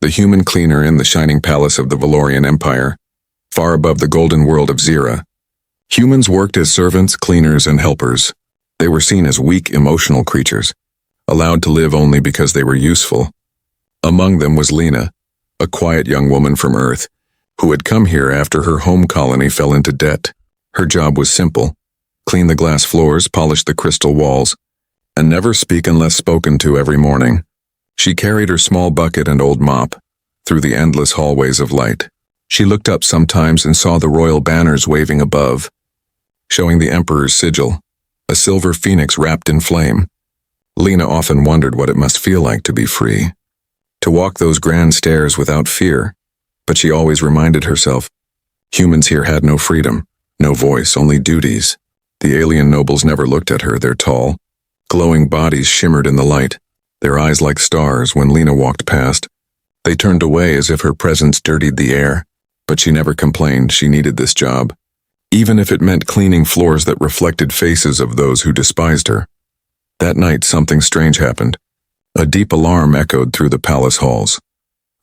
the human cleaner in the shining palace of the Valorian Empire, far above the golden world of Zira. Humans worked as servants, cleaners, and helpers. They were seen as weak, emotional creatures, allowed to live only because they were useful. Among them was Lena, a quiet young woman from Earth, who had come here after her home colony fell into debt. Her job was simple: clean the glass floors, polish the crystal walls, and never speak unless spoken to every morning. She carried her small bucket and old mop through the endless hallways of light. She looked up sometimes and saw the royal banners waving above, showing the emperor's sigil, a silver phoenix wrapped in flame. Lena often wondered what it must feel like to be free, to walk those grand stairs without fear, but she always reminded herself, humans here had no freedom, no voice, only duties. The alien nobles never looked at her, their tall, glowing bodies shimmered in the light, their eyes like stars. When Lena walked past, they turned away as if her presence dirtied the air, but she never complained. She needed this job, even if it meant cleaning floors that reflected faces of those who despised her. That night, something strange happened. A deep alarm echoed through the palace halls,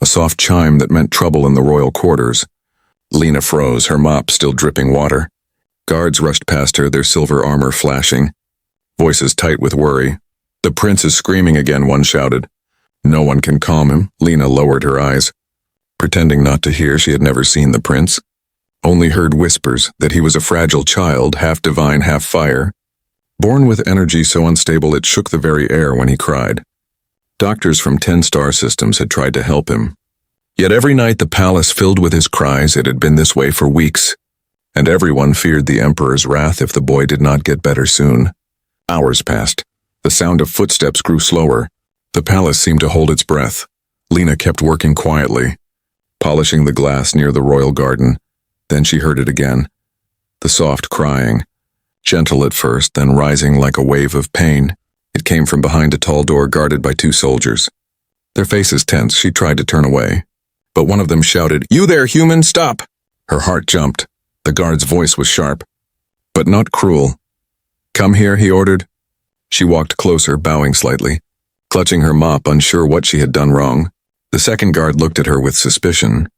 a soft chime that meant trouble in the royal quarters. Lena froze, her mop still dripping water. Guards rushed past her, their silver armor flashing, voices tight with worry. "The prince is screaming again," one shouted. "No one can calm him." Lena lowered her eyes, pretending not to hear. She had never seen the prince, only heard whispers that he was a fragile child, half divine, half fire, born with energy so unstable it shook the very air when he cried. Doctors from 10 star systems had tried to help him. Yet every night the palace filled with his cries. It had been this way for weeks, and everyone feared the emperor's wrath if the boy did not get better soon. Hours passed. The sound of footsteps grew slower. The palace seemed to hold its breath. Lena kept working quietly, polishing the glass near the royal garden. Then she heard it again. The soft crying, gentle at first, then rising like a wave of pain. It came from behind a tall door guarded by 2 soldiers. Their faces tense, she tried to turn away, but one of them shouted, "You there, human, stop!" Her heart jumped. The guard's voice was sharp, but not cruel. "Come here," he ordered. She walked closer, bowing slightly, clutching her mop, unsure what she had done wrong. The second guard looked at her with suspicion.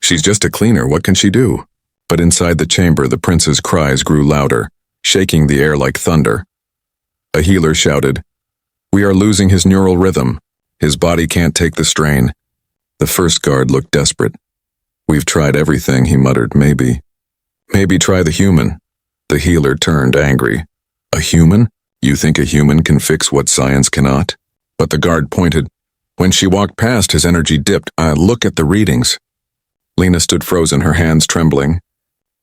She's just a cleaner, what can she do? But inside the chamber, the prince's cries grew louder, shaking the air like thunder. A healer shouted, "We are losing his neural rhythm. His body can't take the strain." The first guard looked desperate. "We've tried everything," he muttered. Maybe try the human." The healer turned angry. "A human? You think a human can fix what science cannot?" But the guard pointed. When she walked past, his energy dipped. Look at the readings." Lena stood frozen, her hands trembling.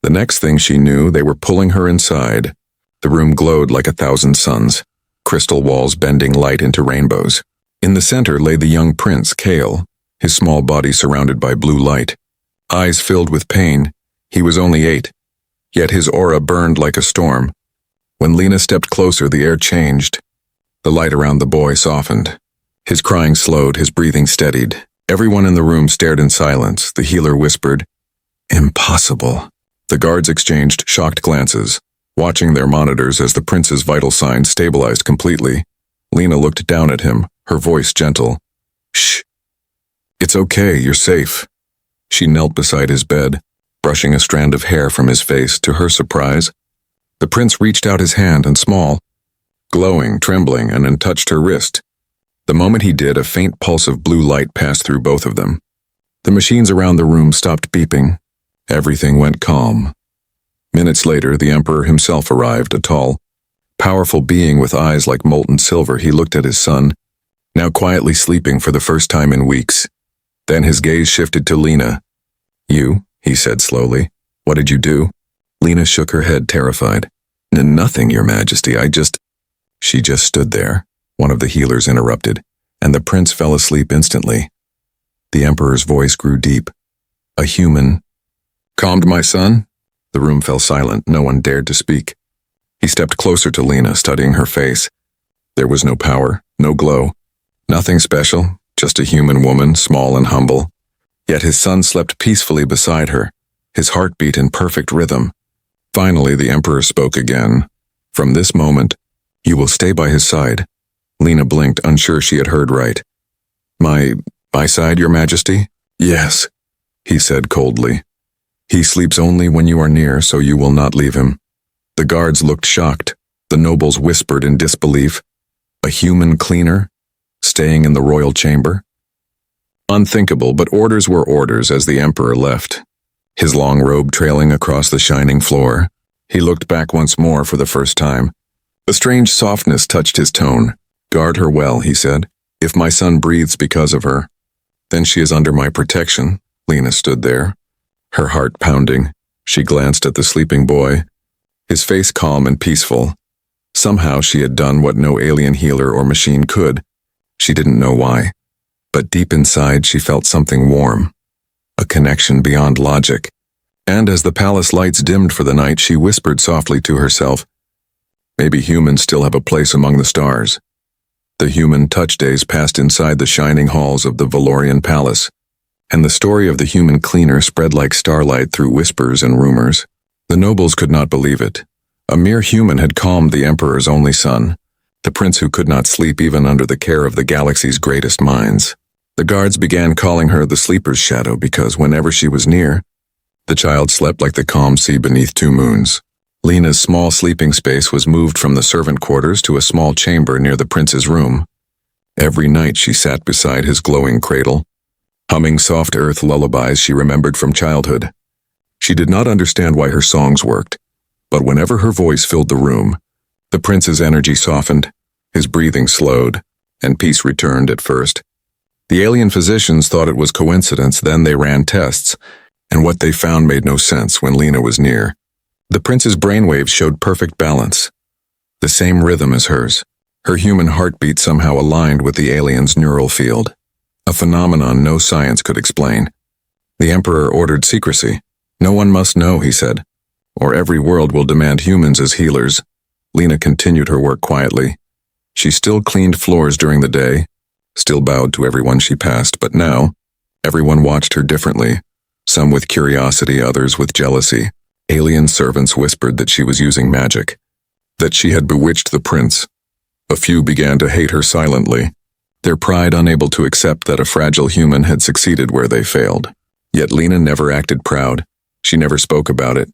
The next thing she knew, they were pulling her inside. The room glowed like 1,000 suns, crystal walls bending light into rainbows. In the center lay the young prince, Kale, his small body surrounded by blue light. Eyes filled with pain. He was only 8, yet his aura burned like a storm. When Lena stepped closer, the air changed. The light around the boy softened. His crying slowed, his breathing steadied. Everyone in the room stared in silence. The healer whispered, "Impossible." The guards exchanged shocked glances, watching their monitors as the prince's vital signs stabilized completely. Lena looked down at him, her voice gentle. "Shh. It's okay, you're safe." She knelt beside his bed, brushing a strand of hair from his face. To her surprise, the prince reached out his hand, and small, glowing, trembling, and then touched her wrist. The moment he did, a faint pulse of blue light passed through both of them. The machines around the room stopped beeping. Everything went calm. Minutes later, the emperor himself arrived, a tall, powerful being with eyes like molten silver. He looked at his son, now quietly sleeping for the first time in weeks. Then his gaze shifted to Lena. "You," he said slowly. "What did you do?" Lena shook her head, terrified. "Nothing, Your Majesty, She just stood there, one of the healers interrupted, and the prince fell asleep instantly. The emperor's voice grew deep. "A human calmed my son?" The room fell silent. No one dared to speak. He stepped closer to Lena, studying her face. There was no power, no glow, nothing special, just a human woman, small and humble. Yet his son slept peacefully beside her, his heartbeat in perfect rhythm. Finally, the emperor spoke again. "From this moment, you will stay by his side." Lena blinked, unsure she had heard right. "My side, your majesty?" "Yes," he said coldly. "He sleeps only when you are near, so you will not leave him." The guards looked shocked. The nobles whispered in disbelief. A human cleaner? Staying in the royal chamber? Unthinkable, but orders were orders as the emperor left. His long robe trailing across the shining floor. He looked back once more for the first time. A strange softness touched his tone. "Guard her well," he said. "If my son breathes because of her, then she is under my protection." Lena stood there, her heart pounding. She glanced at the sleeping boy, his face calm and peaceful. Somehow she had done what no alien healer or machine could. She didn't know why. But deep inside she felt something warm, a connection beyond logic. And as the palace lights dimmed for the night, she whispered softly to herself, "Maybe humans still have a place among the stars." The human touch days passed inside the shining halls of the Valorian palace, and the story of the human cleaner spread like starlight through whispers and rumors. The nobles could not believe it. A mere human had calmed the emperor's only son, the prince who could not sleep even under the care of the galaxy's greatest minds. The guards began calling her the sleeper's shadow because whenever she was near, the child slept like the calm sea beneath two moons. Lena's small sleeping space was moved from the servant quarters to a small chamber near the prince's room. Every night she sat beside his glowing cradle, humming soft earth lullabies she remembered from childhood. She did not understand why her songs worked, but whenever her voice filled the room, the prince's energy softened, his breathing slowed, and peace returned at first. The alien physicians thought it was coincidence, then they ran tests, and what they found made no sense when Lena was near. The prince's brainwaves showed perfect balance, the same rhythm as hers. Her human heartbeat somehow aligned with the alien's neural field, a phenomenon no science could explain. The emperor ordered secrecy. "No one must know," he said, "or every world will demand humans as healers." Lena continued her work quietly. She still cleaned floors during the day, still bowed to everyone she passed, but now, everyone watched her differently, some with curiosity, others with jealousy. Alien servants whispered that she was using magic, that she had bewitched the prince. A few began to hate her silently, their pride unable to accept that a fragile human had succeeded where they failed. Yet Lena never acted proud. She never spoke about it,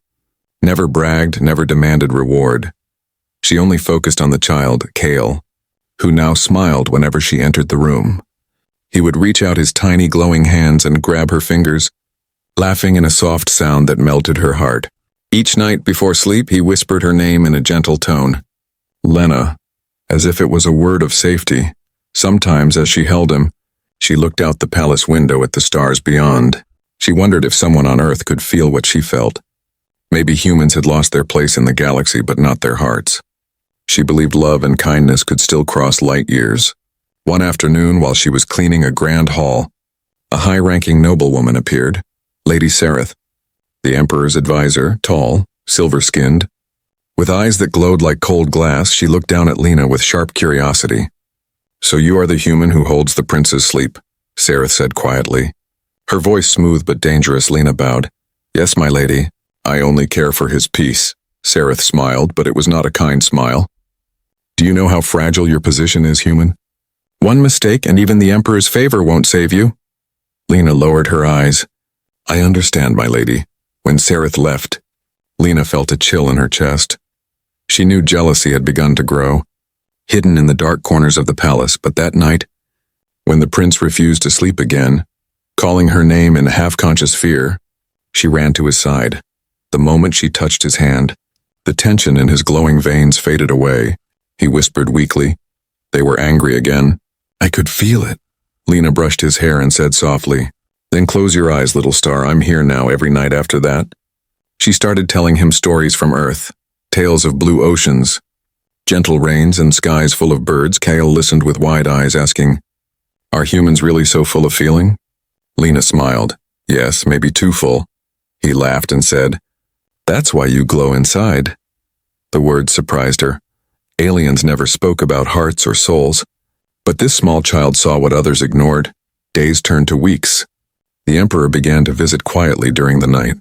never bragged, never demanded reward. She only focused on the child, Kale, who now smiled whenever she entered the room. He would reach out his tiny glowing hands and grab her fingers, laughing in a soft sound that melted her heart. Each night before sleep, he whispered her name in a gentle tone, "Lena," as if it was a word of safety. Sometimes, as she held him, she looked out the palace window at the stars beyond. She wondered if someone on Earth could feel what she felt. Maybe humans had lost their place in the galaxy, but not their hearts. She believed love and kindness could still cross light years. One afternoon, while she was cleaning a grand hall, a high-ranking noblewoman appeared, Lady Sereth, the emperor's advisor, tall, silver-skinned. With eyes that glowed like cold glass, she looked down at Lena with sharp curiosity. "So you are the human who holds the prince's sleep," Sereth said quietly. Her voice smooth but dangerous. Lena bowed. "Yes, my lady. I only care for his peace." Sereth smiled, but it was not a kind smile. "Do you know how fragile your position is, human? One mistake and even the emperor's favor won't save you." Lena lowered her eyes. "I understand, my lady." When Sereth left, Lena felt a chill in her chest. She knew jealousy had begun to grow, hidden in the dark corners of the palace, but that night, when the prince refused to sleep again, calling her name in half-conscious fear, she ran to his side. The moment she touched his hand, the tension in his glowing veins faded away. He whispered weakly. They were angry again. "I could feel it." Lena brushed his hair and said softly, "Then close your eyes, little star. I'm here now every night after that." She started telling him stories from Earth, tales of blue oceans, gentle rains and skies full of birds. Kale listened with wide eyes, asking, "Are humans really so full of feeling?" Lena smiled. "Yes, maybe too full." He laughed and said, "That's why you glow inside." The words surprised her. Aliens never spoke about hearts or souls, but this small child saw what others ignored. Days turned to weeks. The emperor began to visit quietly during the night,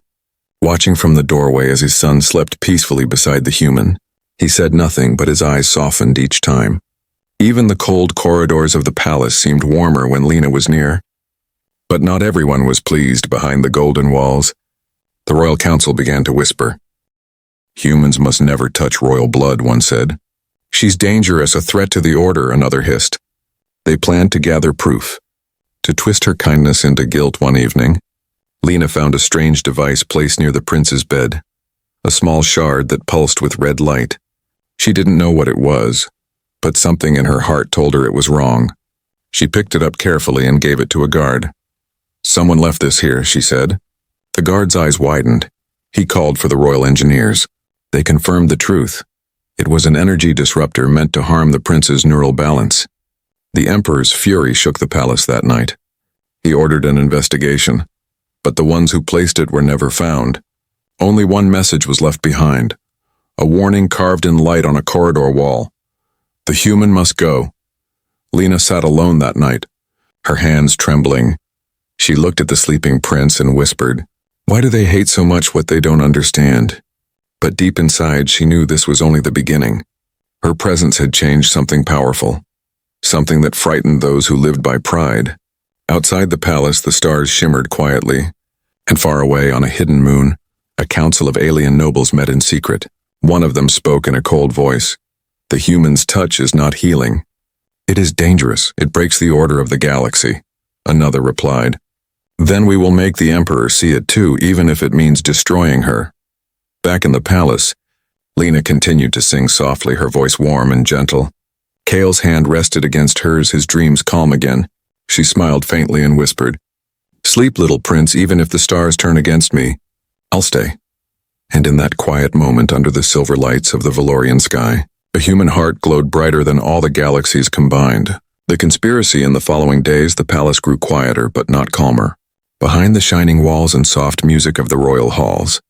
watching from the doorway as his son slept peacefully beside the human. He said nothing, but his eyes softened each time. Even the cold corridors of the palace seemed warmer when Lena was near. But not everyone was pleased behind the golden walls. The royal council began to whisper. Humans must never touch royal blood, one said. She's dangerous, a threat to the order, another hissed. They planned to gather proof. To twist her kindness into guilt one evening, Lena found a strange device placed near the prince's bed, a small shard that pulsed with red light. She didn't know what it was, but something in her heart told her it was wrong. She picked it up carefully and gave it to a guard. Someone left this here, she said. The guard's eyes widened. He called for the royal engineers. They confirmed the truth. It was an energy disruptor meant to harm the prince's neural balance. The emperor's fury shook the palace that night. He ordered an investigation, but the ones who placed it were never found. Only one message was left behind, a warning carved in light on a corridor wall. The human must go. Lena sat alone that night, her hands trembling. She looked at the sleeping prince and whispered, "Why do they hate so much what they don't understand?" But deep inside, she knew this was only the beginning. Her presence had changed something powerful, something that frightened those who lived by pride. Outside the palace, the stars shimmered quietly, and far away on a hidden moon, a council of alien nobles met in secret. One of them spoke in a cold voice. "The human's touch is not healing. It is dangerous. It breaks the order of the galaxy." Another replied, "Then we will make the emperor see it too, even if it means destroying her." Back in the palace, Lena continued to sing softly, her voice warm and gentle. Kale's hand rested against hers, his dreams calm again. She smiled faintly and whispered, "Sleep, little prince, even if the stars turn against me. I'll stay." And in that quiet moment under the silver lights of the Valorian sky, a human heart glowed brighter than all the galaxies combined. The conspiracy in the following days, the palace grew quieter but not calmer. Behind the shining walls and soft music of the royal halls,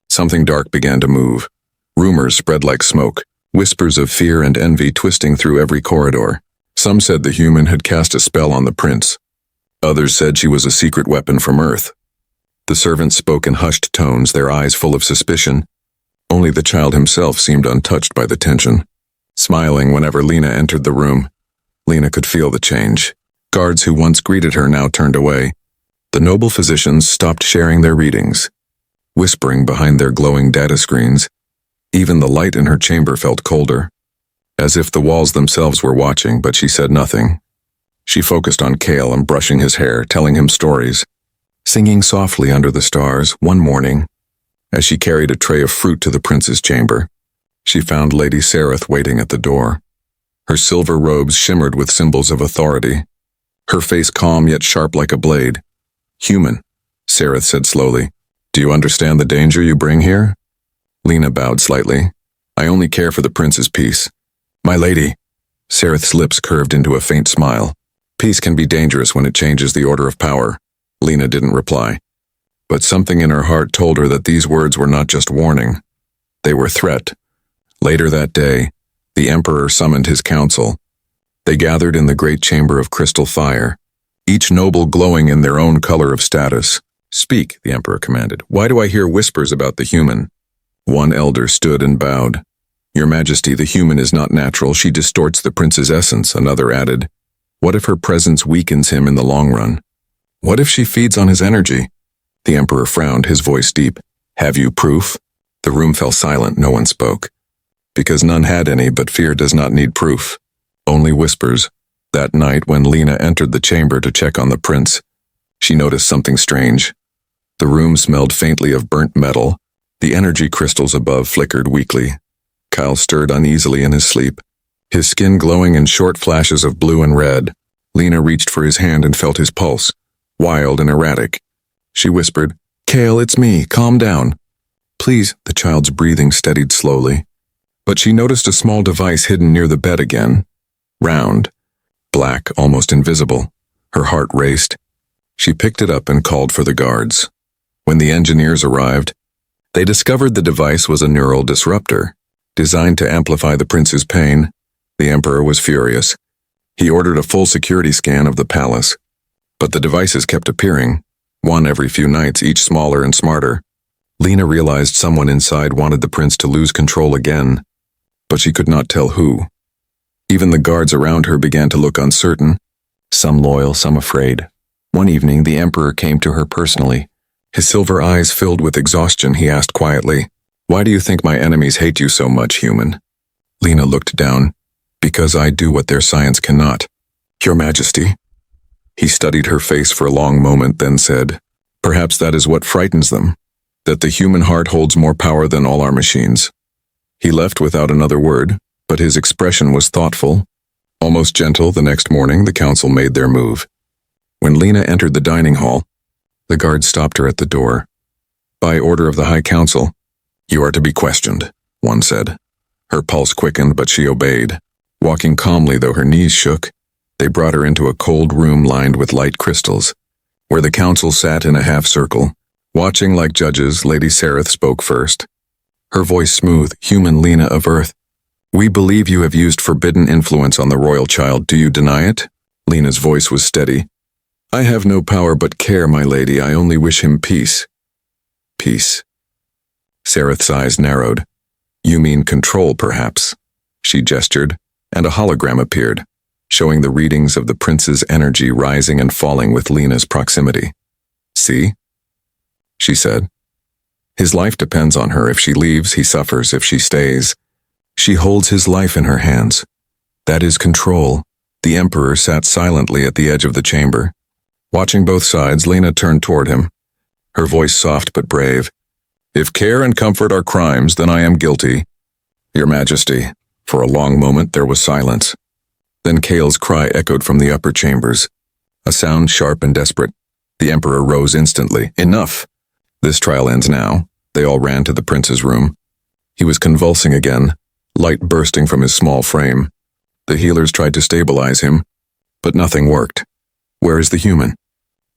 something dark began to move. Rumors spread like smoke, whispers of fear and envy twisting through every corridor. Some said the human had cast a spell on the prince. Others said she was a secret weapon from Earth. The servants spoke in hushed tones, their eyes full of suspicion. Only the child himself seemed untouched by the tension. Smiling whenever Lena entered the room, Lena could feel the change. Guards who once greeted her now turned away. The noble physicians stopped sharing their readings, whispering behind their glowing data screens. Even the light in her chamber felt colder, as if the walls themselves were watching, but she said nothing. She focused on Kale and brushing his hair, telling him stories. Singing softly under the stars, one morning, as she carried a tray of fruit to the prince's chamber, she found Lady Sareth waiting at the door. Her silver robes shimmered with symbols of authority, her face calm yet sharp like a blade. "Human," Sareth said slowly, "do you understand the danger you bring here?" Lena bowed slightly. "I only care for the prince's peace." "My lady," Sareth's lips curved into a faint smile. "Peace can be dangerous when it changes the order of power." Lena didn't reply, but something in her heart told her that these words were not just warning. They were threat. Later that day, the emperor summoned his council. They gathered in the great chamber of crystal fire, each noble glowing in their own color of status. "Speak," the emperor commanded. "Why do I hear whispers about the human?" One elder stood and bowed. "Your Majesty, the human is not natural. She distorts the prince's essence," another added. "What if her presence weakens him in the long run? What if she feeds on his energy?" The emperor frowned, his voice deep. "Have you proof?" The room fell silent, no one spoke. Because none had any, but fear does not need proof. Only whispers. That night, when Lena entered the chamber to check on the prince, she noticed something strange. The room smelled faintly of burnt metal. The energy crystals above flickered weakly. Kyle stirred uneasily in his sleep, his skin glowing in short flashes of blue and red. Lena reached for his hand and felt his pulse, wild and erratic. She whispered, "Kale, it's me. Calm down." "Please," the child's breathing steadied slowly. But she noticed a small device hidden near the bed again. Round, black, almost invisible. Her heart raced. She picked it up and called for the guards. When the engineers arrived, they discovered the device was a neural disruptor, designed to amplify the prince's pain. The emperor was furious. He ordered a full security scan of the palace. But the devices kept appearing, one every few nights, each smaller and smarter. Lena realized someone inside wanted the prince to lose control again, but she could not tell who. Even the guards around her began to look uncertain, some loyal, some afraid. One evening, the Emperor came to her personally. His silver eyes filled with exhaustion, he asked quietly, "Why do you think my enemies hate you so much, human?" Lena looked down. "Because I do what their science cannot. Your Majesty." He studied her face for a long moment, then said, "Perhaps that is what frightens them, that the human heart holds more power than all our machines." He left without another word, but his expression was thoughtful, almost gentle. The next morning, the council made their move. When Lena entered the dining hall, the guard stopped her at the door. "By order of the High Council, you are to be questioned," one said. Her pulse quickened, but she obeyed. Walking calmly, though her knees shook, they brought her into a cold room lined with light crystals, where the council sat in a half-circle. Watching like judges, Lady Sereth spoke first. Her voice smooth. "Human Lena of Earth, we believe you have used forbidden influence on the royal child. Do you deny it?" Lena's voice was steady. "I have no power but care, my lady. I only wish him peace." "Peace." Sereth's eyes narrowed. "You mean control, perhaps?" She gestured, and a hologram appeared, showing the readings of the prince's energy rising and falling with Lena's proximity. "See?" she said. "His life depends on her. If she leaves, he suffers. If she stays, she holds his life in her hands. That is control." The Emperor sat silently at the edge of the chamber. Watching both sides, Lena turned toward him, her voice soft but brave. "If care and comfort are crimes, then I am guilty, Your Majesty." For a long moment there was silence. Then Kale's cry echoed from the upper chambers, a sound sharp and desperate. The Emperor rose instantly. "Enough! This trial ends now." They all ran to the prince's room. He was convulsing again, light bursting from his small frame. The healers tried to stabilize him, but nothing worked. "Where is the human?"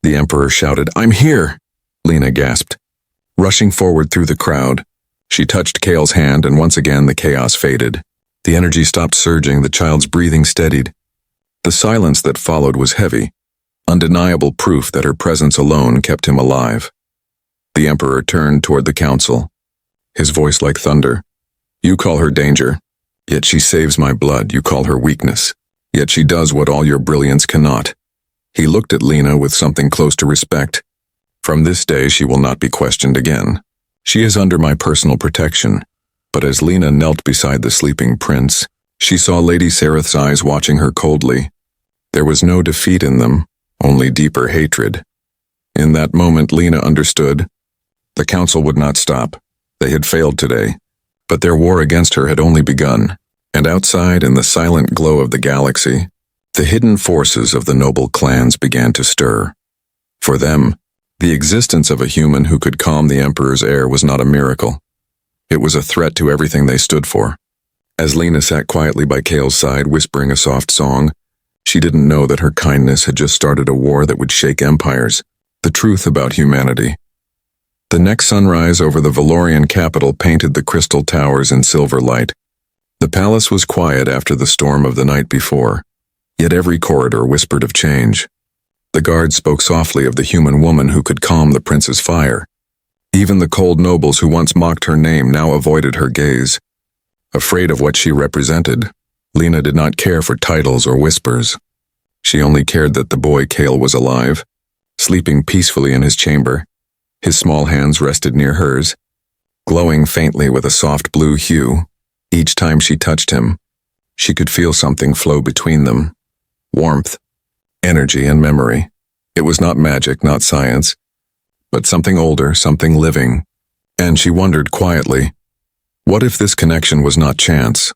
The Emperor shouted. "I'm here!" Lena gasped. Rushing forward through the crowd, she touched Kale's hand, and once again the chaos faded. The energy stopped surging, the child's breathing steadied. The silence that followed was heavy, undeniable proof that her presence alone kept him alive. The Emperor turned toward the council, his voice like thunder. "You call her danger, yet she saves my blood. You call her weakness, yet she does what all your brilliance cannot." He looked at Lena with something close to respect. "From this day she will not be questioned again. She is under my personal protection." But as Lena knelt beside the sleeping prince, she saw Lady Sereth's eyes watching her coldly. There was no defeat in them, only deeper hatred. In that moment Lena understood. The council would not stop. They had failed today, but their war against her had only begun. And outside, in the silent glow of the galaxy, the hidden forces of the noble clans began to stir. For them, the existence of a human who could calm the Emperor's air was not a miracle. It was a threat to everything they stood for. As Lena sat quietly by Kale's side, whispering a soft song, she didn't know that her kindness had just started a war that would shake empires. The truth about humanity. The next sunrise over the Valorian capital painted the crystal towers in silver light. The palace was quiet after the storm of the night before, yet every corridor whispered of change. The guards spoke softly of the human woman who could calm the prince's fire. Even the cold nobles who once mocked her name now avoided her gaze. Afraid of what she represented, Lena did not care for titles or whispers. She only cared that the boy Kale was alive, sleeping peacefully in his chamber. His small hands rested near hers, glowing faintly with a soft blue hue. Each time she touched him, she could feel something flow between them. Warmth, energy, and memory. It was not magic, not science, but something older, something living. And she wondered quietly, what if this connection was not chance,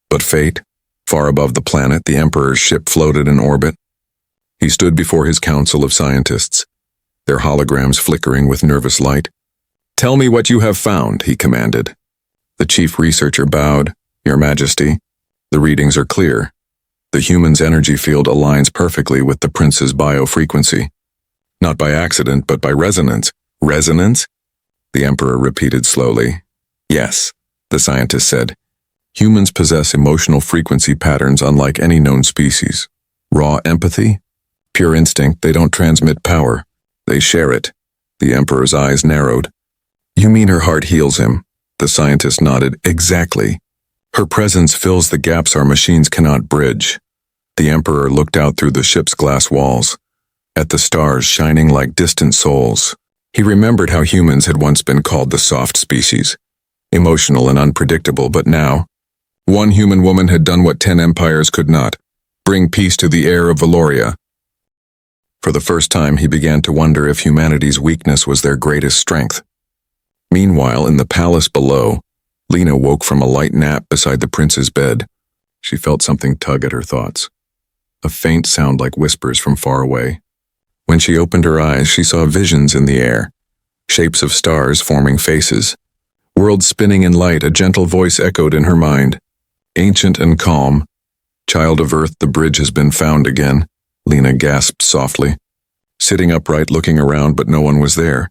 but fate? Far above the planet, the Emperor's ship floated in orbit. He stood before his council of scientists, their holograms flickering with nervous light. "Tell me what you have found," he commanded. The chief researcher bowed. "Your Majesty, the readings are clear. The human's energy field aligns perfectly with the prince's biofrequency. Not by accident, but by resonance." "Resonance?" the Emperor repeated slowly. "Yes," the scientist said. "Humans possess emotional frequency patterns unlike any known species. Raw empathy, pure instinct. They don't transmit power. They share it." The Emperor's eyes narrowed. "You mean her heart heals him?" The scientist nodded. "Exactly. Her presence fills the gaps our machines cannot bridge." The Emperor looked out through the ship's glass walls. at the stars shining like distant souls. He remembered how humans had once been called the soft species, emotional and unpredictable, but now, one human woman had done what 10 empires could not, bring peace to the air of Valoria. For the first time, he began to wonder if humanity's weakness was their greatest strength. Meanwhile, in the palace below, Lena woke from a light nap beside the prince's bed. She felt something tug at her thoughts. A faint sound like whispers from far away. When she opened her eyes, she saw visions in the air, shapes of stars forming faces. Worlds spinning in light, a gentle voice echoed in her mind. Ancient and calm. Child of Earth, the bridge has been found again, Lena gasped softly. Sitting upright, looking around, but no one was there.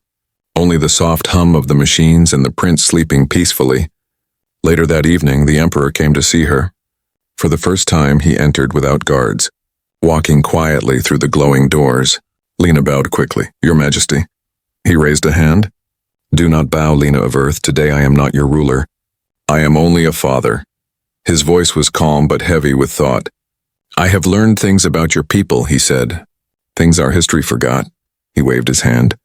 Only the soft hum of the machines and the prince sleeping peacefully. Later that evening, the Emperor came to see her. For the first time, he entered without guards, walking quietly through the glowing doors. Lena bowed quickly. Your Majesty. He raised a hand. Do not bow, Lena of Earth. Today I am not your ruler. I am only a father. His voice was calm but heavy with thought. I have learned things about your people, he said. Things our history forgot. He waved his hand,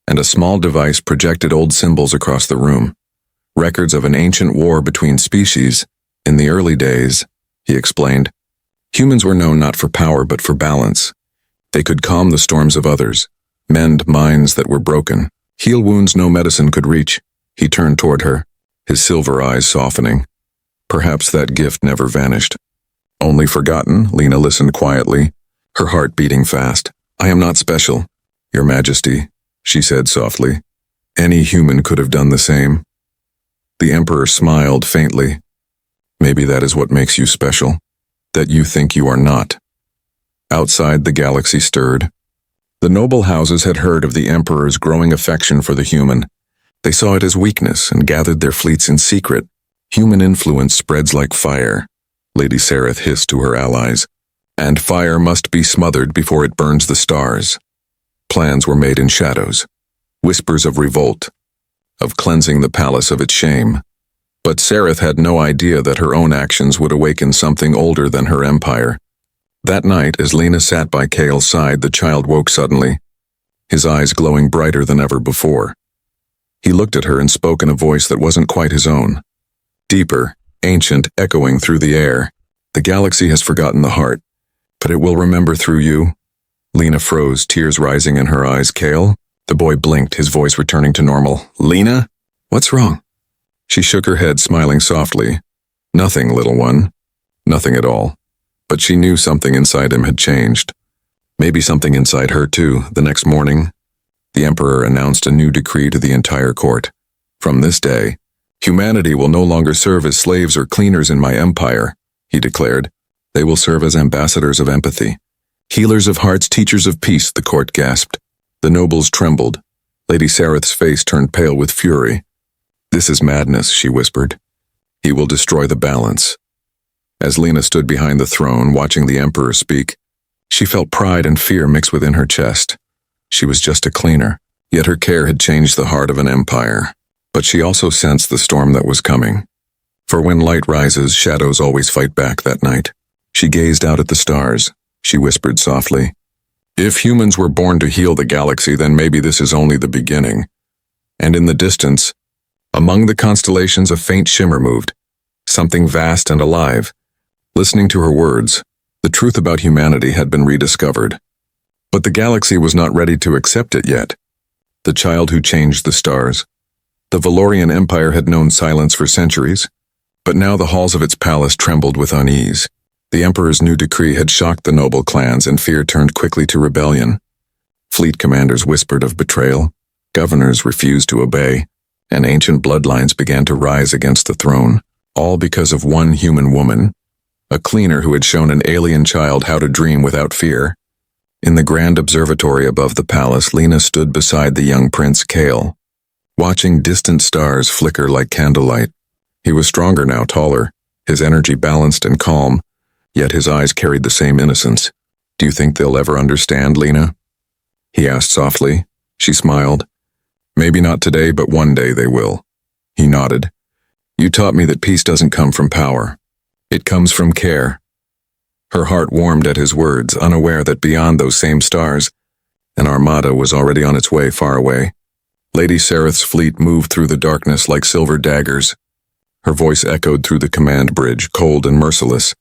and a small device projected old symbols across the room. Records of an ancient war between species. In the early days, he explained, humans were known not for power but for balance. They could calm the storms of others, mend minds that were broken, heal wounds no medicine could reach. He turned toward her, his silver eyes softening. Perhaps that gift never vanished. Only forgotten, Lena listened quietly, her heart beating fast. I am not special, Your Majesty, she said softly. Any human could have done the same. The Emperor smiled faintly. Maybe that is what makes you special, that you think you are not. Outside, the galaxy stirred. The noble houses had heard of the Emperor's growing affection for the human. They saw it as weakness and gathered their fleets in secret. Human influence spreads like fire, Lady Sereth hissed to her allies, and fire must be smothered before it burns the stars. Plans were made in shadows, whispers of revolt, of cleansing the palace of its shame. But Sereth had no idea that her own actions would awaken something older than her empire. That night, as Lena sat by Kale's side, the child woke suddenly, his eyes glowing brighter than ever before. He looked at her and spoke in a voice that wasn't quite his own. Deeper, ancient, echoing through the air. The galaxy has forgotten the heart, but it will remember through you. Lena froze, tears rising in her eyes. Kale? The boy blinked, his voice returning to normal. Lena? What's wrong? She shook her head, smiling softly. Nothing, little one. Nothing at all. But she knew something inside him had changed. Maybe something inside her too. The next morning, the Emperor announced a new decree to the entire court. From this day, humanity will no longer serve as slaves or cleaners in my empire, he declared. They will serve as ambassadors of empathy. Healers of hearts, teachers of peace, the court gasped. The nobles trembled. Lady Sereth's face turned pale with fury. This is madness, she whispered. He will destroy the balance. As Lena stood behind the throne, watching the Emperor speak, she felt pride and fear mix within her chest. She was just a cleaner, yet her care had changed the heart of an empire. But she also sensed the storm that was coming. For when light rises, shadows always fight back. That night, she gazed out at the stars. She whispered softly, if humans were born to heal the galaxy, then maybe this is only the beginning. And in the distance, among the constellations, a faint shimmer moved, something vast and alive. Listening to her words, the truth about humanity had been rediscovered. But the galaxy was not ready to accept it yet. The child who changed the stars. The Valorian Empire had known silence for centuries, but now the halls of its palace trembled with unease. The Emperor's new decree had shocked the noble clans, and fear turned quickly to rebellion. Fleet commanders whispered of betrayal, governors refused to obey, and ancient bloodlines began to rise against the throne, all because of one human woman, a cleaner who had shown an alien child how to dream without fear. In the grand observatory above the palace, Lena stood beside the young Prince Kale, watching distant stars flicker like candlelight. He was stronger now, taller, his energy balanced and calm, yet his eyes carried the same innocence. Do you think they'll ever understand, Lena? He asked softly. She smiled. Maybe not today, but one day they will. He nodded. You taught me that peace doesn't come from power. It comes from care. Her heart warmed at his words, unaware that beyond those same stars, An armada was already on its way far away. Lady Sereth's fleet moved through the darkness like silver daggers. Her voice echoed through the command bridge, cold and merciless.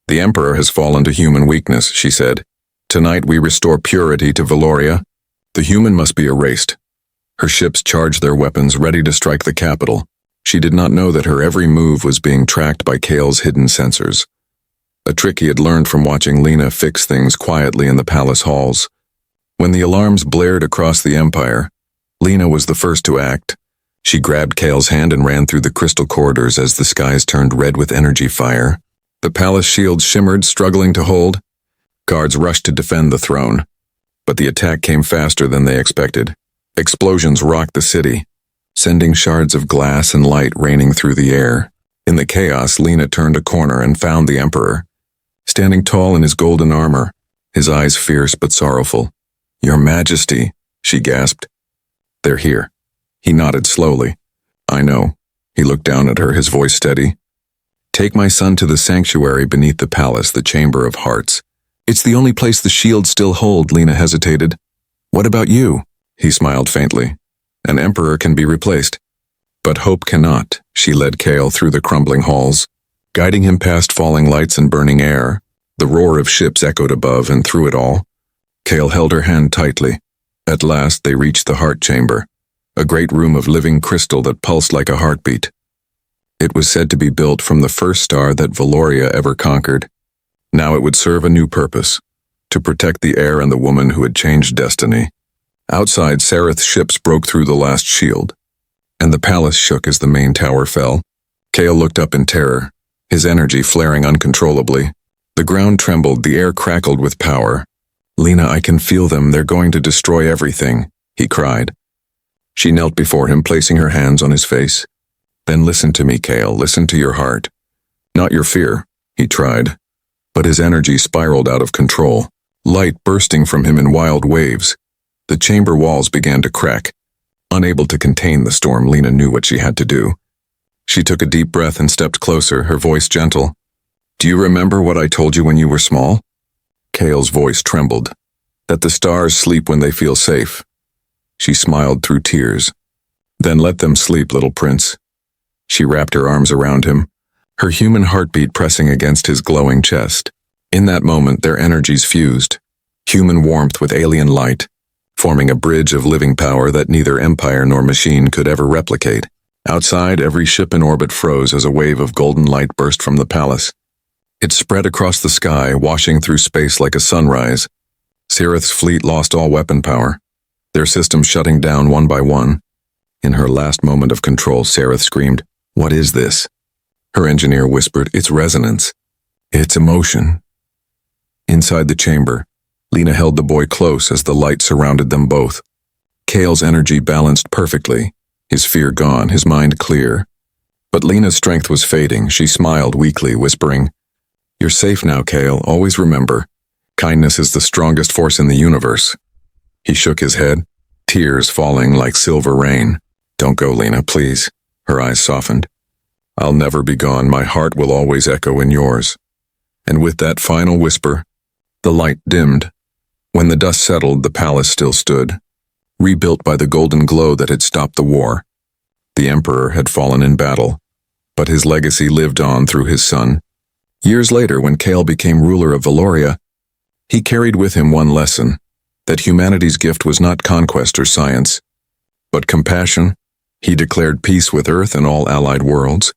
"The Emperor has fallen to human weakness," she said. "Tonight we restore purity to Valoria. The human must be erased." Her ships charged their weapons, ready to strike the capital. She did not know that her every move was being tracked by Kale's hidden sensors. A trick he had learned from watching Lena fix things quietly in the palace halls. When the alarms blared across the Empire, Lena was the first to act. She grabbed Kale's hand and ran through the crystal corridors as the skies turned red with energy fire. The palace shields shimmered, struggling to hold. Guards rushed to defend the throne. But the attack came faster than they expected. Explosions rocked the city, sending shards of glass and light raining through the air. In the chaos, Lena turned a corner and found the Emperor, standing tall in his golden armor, his eyes fierce but sorrowful. "Your Majesty," she gasped. "They're here." He nodded slowly. "I know." He looked down at her, his voice steady. "Take my son to the sanctuary beneath the palace, the Chamber of Hearts. It's the only place the shields still hold," Lena hesitated. "What about you?" He smiled faintly. "An emperor can be replaced." "But hope cannot." She led Kale through the crumbling halls, guiding him past falling lights and burning air. The roar of ships echoed above, and through it all, Kale held her hand tightly. At last they reached the heart chamber, a great room of living crystal that pulsed like a heartbeat. It was said to be built from the first star that Valoria ever conquered. Now it would serve a new purpose, to protect the heir and the woman who had changed destiny. Outside, Sereth's ships broke through the last shield, and the palace shook as the main tower fell. Kale looked up in terror, his energy flaring uncontrollably. The ground trembled, the air crackled with power. "Lena, I can feel them, they're going to destroy everything," he cried. She knelt before him, placing her hands on his face. "Then listen to me, Kale, listen to your heart. Not your fear," he tried. But his energy spiraled out of control, light bursting from him in wild waves. The chamber walls began to crack. Unable to contain the storm, Lena knew what she had to do. She took a deep breath and stepped closer, her voice gentle. "Do you remember what I told you when you were small?" Kale's voice trembled. "That the stars sleep when they feel safe." She smiled through tears. "Then let them sleep, little prince." She wrapped her arms around him, her human heartbeat pressing against his glowing chest. In that moment, their energies fused, human warmth with alien light, forming a bridge of living power that neither empire nor machine could ever replicate. Outside, every ship in orbit froze as a wave of golden light burst from the palace. It spread across the sky, washing through space like a sunrise. Sereth's fleet lost all weapon power, their systems shutting down one by one. In her last moment of control, Sereth screamed, "What is this?" Her engineer whispered, "It's resonance. It's emotion." Inside the chamber, Lena held the boy close as the light surrounded them both. Kale's energy balanced perfectly, his fear gone, his mind clear. But Lena's strength was fading. She smiled weakly, whispering, "You're safe now, Kale. Always remember, kindness is the strongest force in the universe." He shook his head, tears falling like silver rain. "Don't go, Lena, please." Her eyes softened. "I'll never be gone. My heart will always echo in yours." And with that final whisper, the light dimmed. When the dust settled, the palace still stood, rebuilt by the golden glow that had stopped the war. The Emperor had fallen in battle, but his legacy lived on through his son. Years later, when Kale became ruler of Valoria, he carried with him one lesson, that humanity's gift was not conquest or science, but compassion. He declared peace with Earth and all allied worlds,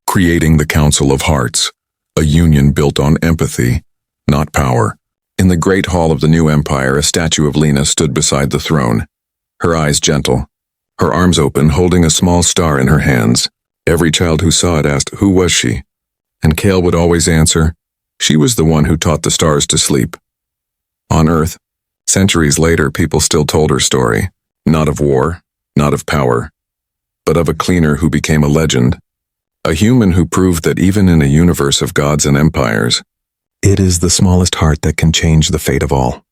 creating the Council of Hearts, a union built on empathy, not power. In the great hall of the new empire, a statue of Lena stood beside the throne, her eyes gentle, her arms open, holding a small star in her hands. Every child who saw it asked, "Who was she?" And Kale would always answer, "She was the one who taught the stars to sleep." On Earth, centuries later, people still told her story, not of war, not of power, but of a cleaner who became a legend, a human who proved that even in a universe of gods and empires, it is the smallest heart that can change the fate of all.